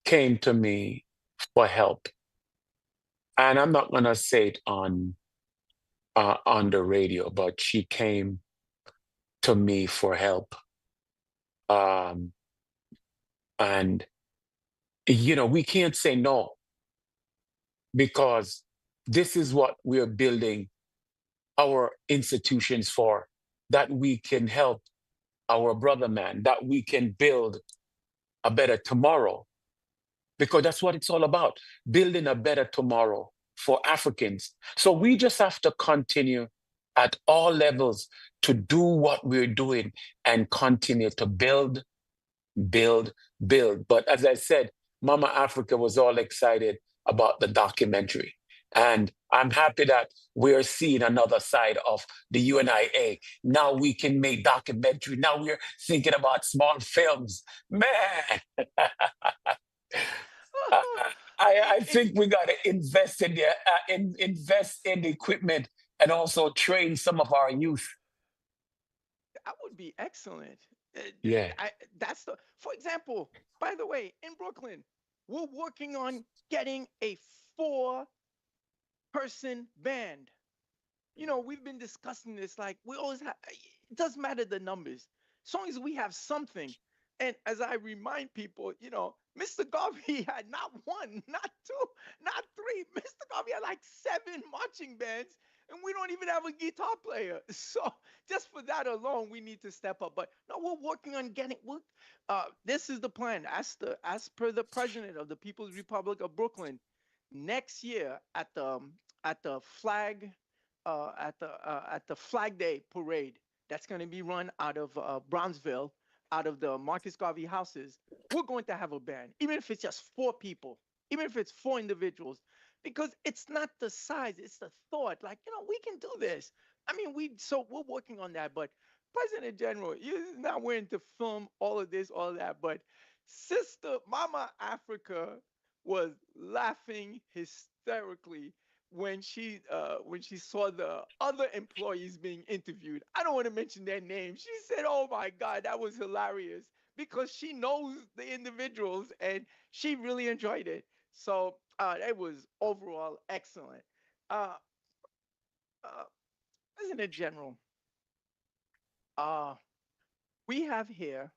came to me for help, and I'm not gonna say it on the radio, but she came to me for help. Um, and we can't say no, because this is what we're building our institutions for, that we can help our brother man, that we can build a better tomorrow, because that's what it's all about, building a better tomorrow for Africans. So we just have to continue at all levels to do what we're doing and continue to build, build, build. But as I said, Mama Africa was all excited about the documentary. And I'm happy that we're seeing another side of the UNIA. Now we can make documentary. Now we're thinking about small films. Man, I think we got to invest in invest in the equipment and also train some of our youth.
That would be excellent.
Yeah.
For example, by the way, in Brooklyn, we're working on getting a 4-person band. We've been discussing this. Like, we always have, it doesn't matter the numbers, as long as we have something. And as I remind people, Mr. Garvey had not one, not two, not three. Mr. Garvey had like 7 marching bands, and we don't even have a guitar player. So just for that alone, we need to step up. But no, we're working on getting. This is the plan, as per the president of the People's Republic of Brooklyn. Next year at the flag at the Flag Day parade that's going to be run out of Brownsville, out of the Marcus Garvey houses, we're going to have a band, even if it's just 4 people, even if it's 4 individuals, because it's not the size, it's the thought. Like, we can do this. I mean, we're working on that. But President General, you're not willing to film all of this, all of that. But Sister Mama Africa was laughing hysterically when she saw the other employees being interviewed. I don't want to mention their names. She said, "Oh my God, that was hilarious," because she knows the individuals and she really enjoyed it. So it was overall excellent. Uh, uh, President General, uh, we have here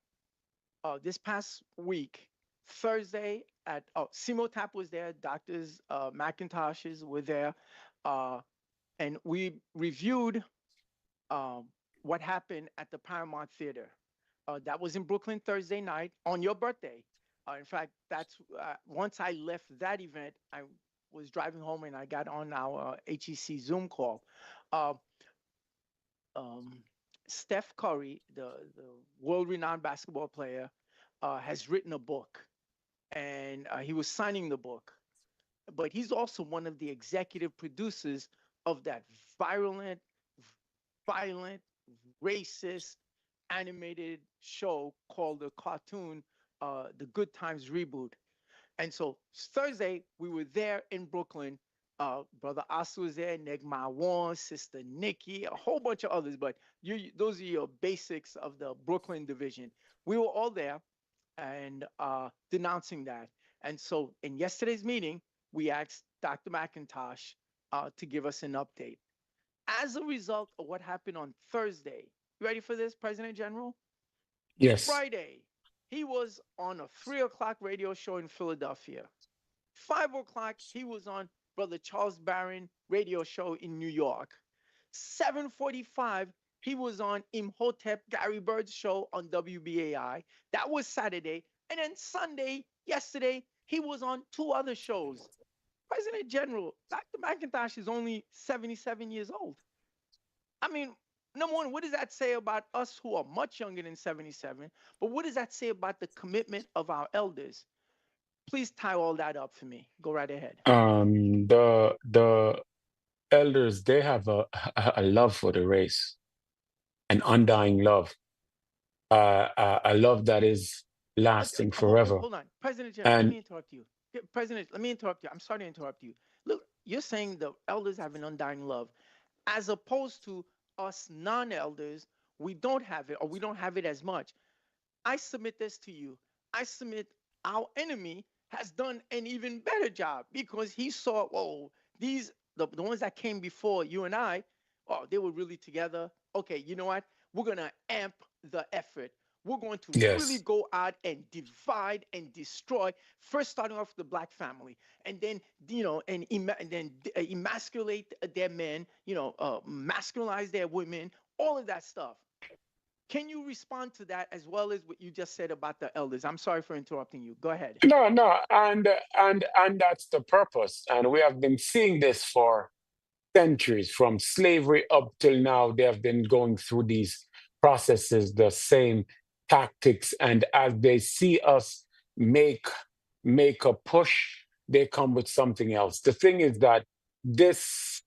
this past week, Thursday at Simotap was there, Doctors McIntoshes were there, uh, and we reviewed um, what happened at the Paramount Theater. That was in Brooklyn Thursday night on your birthday. In fact, that's once I left that event, I was driving home and I got on our HEC Zoom call. Uh, um, Steph Curry, the world-renowned basketball player, has written a book, and he was signing the book. But he's also one of the executive producers of that virulent, violent, racist animated show called the cartoon, The Good Times Reboot. And so Thursday, we were there in Brooklyn. Brother Asa was there, Negma Wan, Sister Nikki, a whole bunch of others. But those are your basics of the Brooklyn division. We were all there and denouncing that. And so in yesterday's meeting, we asked Dr. McIntosh to give us an update. As a result of what happened on Thursday, you ready for this, President General?
Yes.
Friday, he was on a 3 o'clock radio show in Philadelphia. 5 o'clock, he was on Brother Charles Barron radio show in New York. 7:45, he was on Imhotep Gary Bird's show on WBAI. That was Saturday. And then Sunday, yesterday, he was on 2 other shows. President General, Dr. McIntosh is only 77 years old. I mean, number one, what does that say about us who are much younger than 77? But what does that say about the commitment of our elders? Please tie all that up for me. Go right ahead.
The elders, they have a love for the race, an undying love, a love that is lasting forever.
Hold on. President General, let me interrupt you. President, let me interrupt you. I'm sorry to interrupt you. Look, you're saying the elders have an undying love, as opposed to us non-elders, we don't have it, or we don't have it as much. I submit this to you. I submit our enemy has done an even better job because he saw, whoa, these the ones that came before you and I, oh, they were really together. Okay, you know what? We're gonna amp the effort. We're going to really
Yes.
go out and divide and destroy. First, starting off with the black family, and then and then emasculate their men. Masculinize their women. All of that stuff. Can you respond to that as well as what you just said about the elders? I'm sorry for interrupting you. Go ahead.
No, no, and that's the purpose. And we have been seeing this for centuries, from slavery up till now. They have been going through these processes, the same tactics, and as they see us make make a push, they come with something else. The thing is that this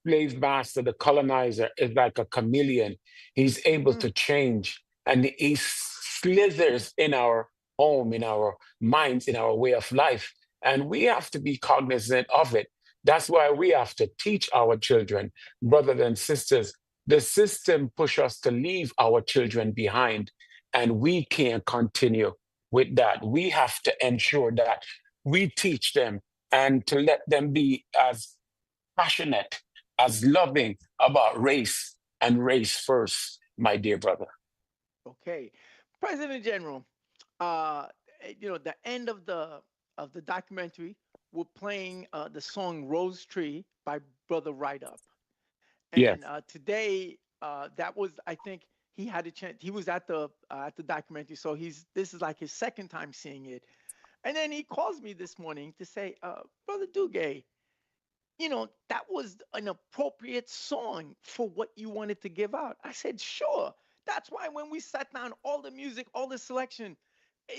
slave master, the colonizer, is like a chameleon. He's able
Mm-hmm.
to change, and he slithers in our home, in our minds, in our way of life. And we have to be cognizant of it. That's why we have to teach our children, brothers and sisters. The system push us to leave our children behind, and we can't continue with that. We have to ensure that we teach them and to let them be as passionate, as loving about race and race first, my dear brother.
Okay, President General. Uh, the end of the documentary, we're playing the song "Rose Tree" by Brother Right Up, and
Yes.
today that was, I think, he had a chance. He was at the documentary, so this is like his second time seeing it. And then he calls me this morning to say, Brother Dugay, that was an appropriate song for what you wanted to give out. I said, sure. That's why when we sat down, all the music, all the selection,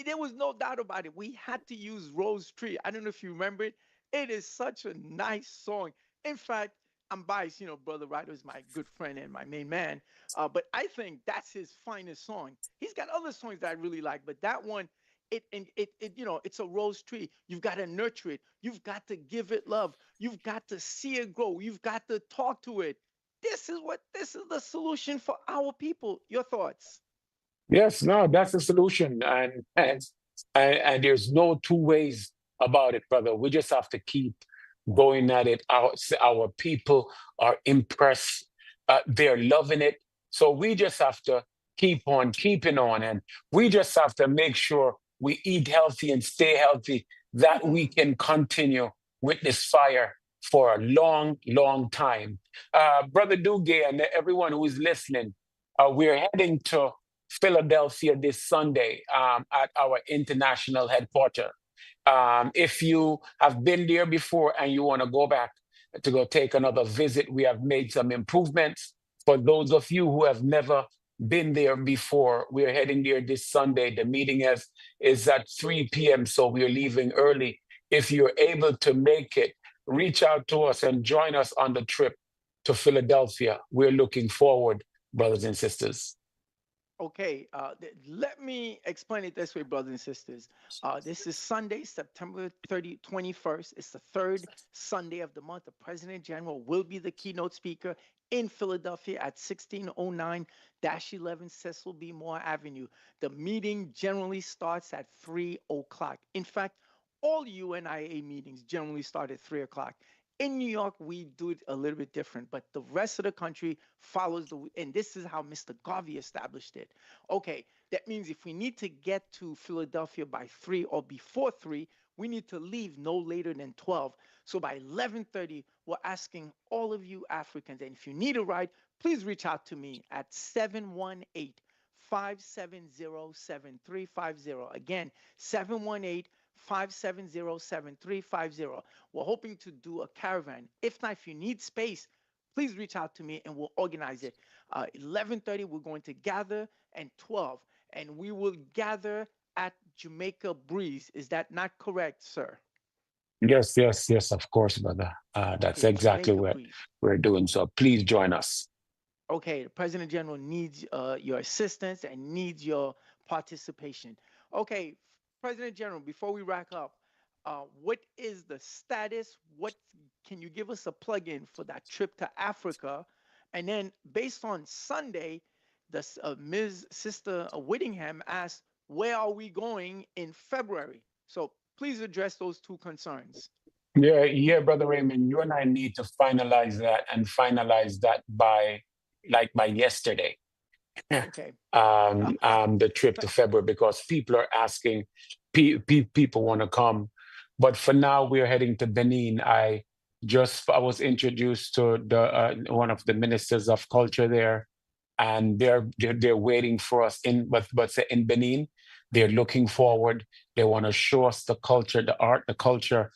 there was no doubt about it. We had to use Rose Tree. I don't know if you remember it. It is such a nice song. In fact, I'm biased, Brother Ryder is my good friend and my main man. But I think that's his finest song. He's got other songs that I really like, but that one, it's a rose tree. You've got to nurture it. You've got to give it love. You've got to see it grow. You've got to talk to it. This is the solution for our people. Your thoughts?
Yes, no, that's the solution. And there's no two ways about it, brother. We just have to keep going at it. Our people are impressed. They're loving it. So we just have to keep on keeping on. And we just have to make sure we eat healthy and stay healthy, that we can continue with this fire for a long, long time. Brother Duge and everyone who is listening, we're heading to Philadelphia this Sunday at our international headquarters. If you have been there before and you want to go back to go take another visit, we have made some improvements. For those of you who have never been there before, we're heading there this Sunday. The meeting is at 3 p.m., so we're leaving early. If you're able to make it, reach out to us and join us on the trip to Philadelphia. We're looking forward, brothers and sisters.
Okay, let me explain it this way, brothers and sisters. This is Sunday, September 21st. It's the third Sunday of the month. The President General will be the keynote speaker in Philadelphia at 1609-11 Cecil B. Moore Avenue. The meeting generally starts at 3 o'clock. In fact, all UNIA meetings generally start at 3 o'clock. In New York, we do it a little bit different, but the rest of the country follows and this is how Mr. Garvey established it. Okay, that means if we need to get to Philadelphia by 3 or before 3, we need to leave no later than 12. So by 11:30, we're asking all of you Africans, and if you need a ride, please reach out to me at 718-570-7350. Again, 718-570-7350. We're hoping to do a caravan. If not, if you need space, please reach out to me and we'll organize it. 11:30, we're going to gather, and 12, and we will gather at Jamaica Breeze. Is that not correct, sir?
Yes, yes, yes, of course, brother. That's
Okay,
exactly
Jamaica
what
Breeze.
we're doing. So please join us.
Okay, the President General needs your assistance and needs your participation. Okay, President General, before we wrap up, What is the status? What can you give us a plug-in for that trip to Africa? And then based on Sunday, the Ms. Sister Whittingham asked, where are we going in February? So please address those two concerns.
Yeah, Brother Raymond, you and I need to finalize that and finalize that by yesterday.
Okay.
The trip to February because people are asking, people want to come, but for now we're heading to Benin. I was introduced to the one of the ministers of culture there, and they're waiting for us but say in Benin. They're looking forward. They want to show us the culture, the art, the culture,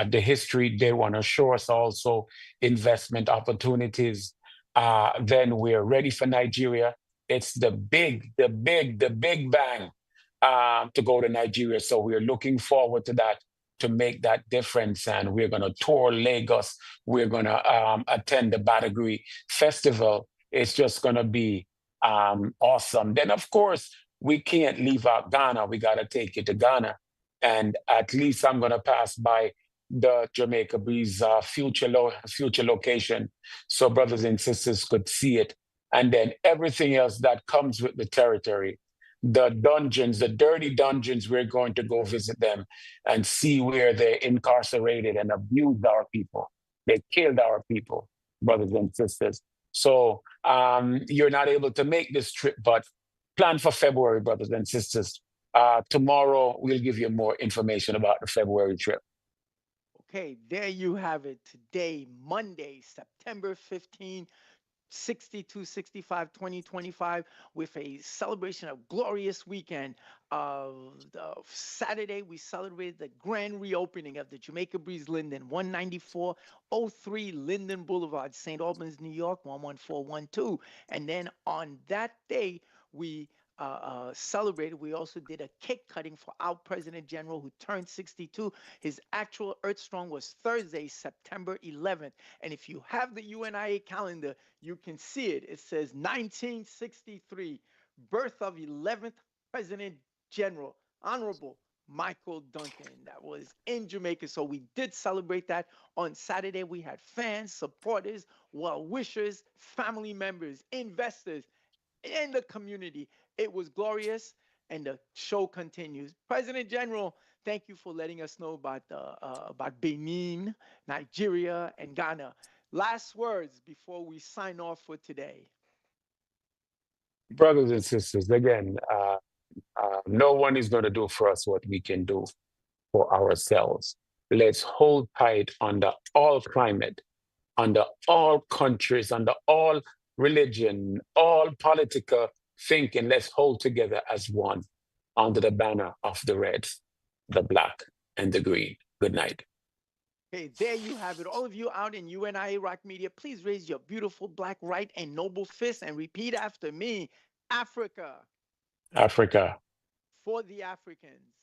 the history. They want to show us also investment opportunities. Then we're ready for Nigeria. It's the big bang to go to Nigeria. So we're looking forward to that to make that difference. And we're going to tour Lagos. We're going to attend the Badagry Festival. It's just going to be awesome. Then, of course, we can't leave out Ghana. We got to take it to Ghana. And at least I'm going to pass by the Jamaica Breeze future location so brothers and sisters could see it. And then everything else that comes with the territory, the dungeons, the dirty dungeons, we're going to go visit them and see where they incarcerated and abused our people. They killed our people, brothers and sisters. So you're not able to make this trip, but plan for February, brothers and sisters. Tomorrow, we'll give you more information about the February trip.
Okay, there you have it. Today, Monday, September 15, 62, 65, 2025, with a celebration of glorious weekend. Saturday, we celebrated the grand reopening of the Jamaica Breeze Linden, 19403 Linden Boulevard, St. Albans, New York, 11412. And then on that day, we celebrated. We also did a cake cutting for our President General who turned 62. His actual Earth Strong was Thursday, September 11th. And if you have the UNIA calendar, you can see it. It says 1963, birth of 11th President General, Honorable Michael Duncan. That was in Jamaica. So we did celebrate that on Saturday. We had fans, supporters, well wishers, family members, investors in the community. It was glorious, and the show continues. President General, thank you for letting us know about Benin, Nigeria, and Ghana. Last words before we sign off for today.
Brothers and sisters, again, no one is going to do for us what we can do for ourselves. Let's hold tight under all climate, under all countries, under all religion, all political thinking. Let's hold together as one under the banner of the red, the black, and the green. Good night.
Okay, there you have it. All of you out in UNIA Rock Media, please raise your beautiful black, right, and noble fist and repeat after me. Africa.
Africa.
For the Africans.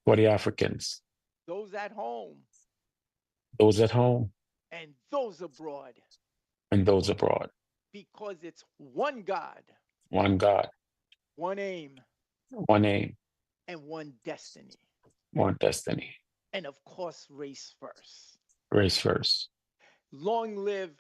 For the Africans.
Those at home.
Those at home.
And those abroad.
And those abroad.
Because it's one God.
One God.
One aim.
One aim.
And one destiny.
One destiny.
And of course, race first.
Race first.
Long live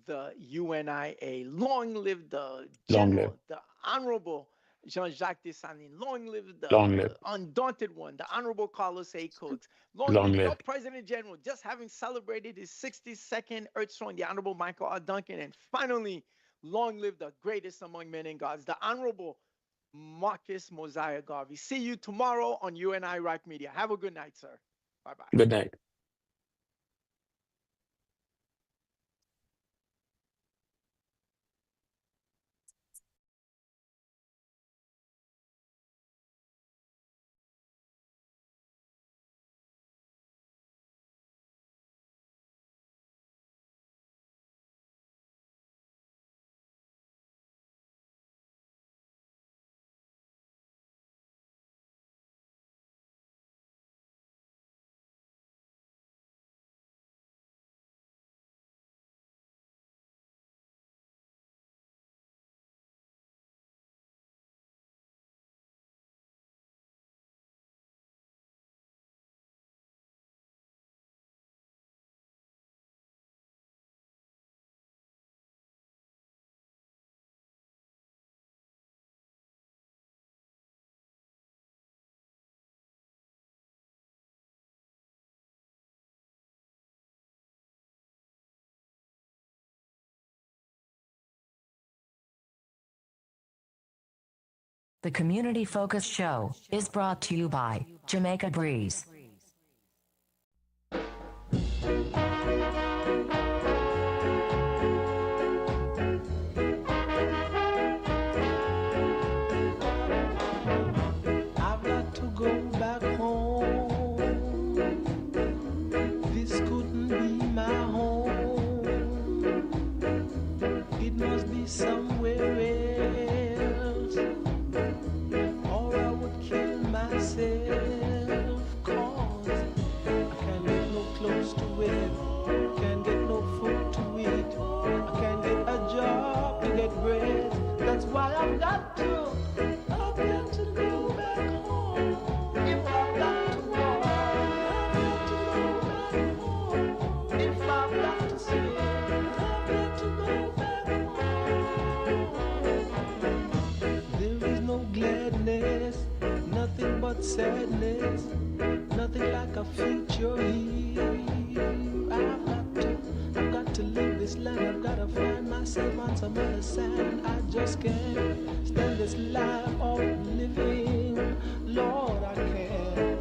the UNIA. Long live the General, the Honorable Jean-Jacques Dessalines. Long live the undaunted one, the Honorable Carlos A. Coates. Long live your President General, just having celebrated his 62nd Earth Strong, the Honorable Michael R. Duncan. And finally, long live the greatest among men and gods, the Honorable Marcus Mosiah Garvey. See you tomorrow on UNI Rock Media. Have a good night, sir. Bye-bye.
Good night.
The Community Focus Show is brought to you by Jamaica Breeze.
I've got to go back home. This couldn't be my home. It must be somewhere else, or I would kill myself. 'Cause I can't get no clothes to wear, can't get no food to eat, I can't get a job to get bread. That's why I've got to go back home. If I've got to go, I've got to go back home. If I've got to sing, I've got to go back home. There is no gladness, nothing but sadness, nothing like a future here. I've got to leave this land. I've got to find myself on some other side. I just can't stand this life of living. Lord, I can't.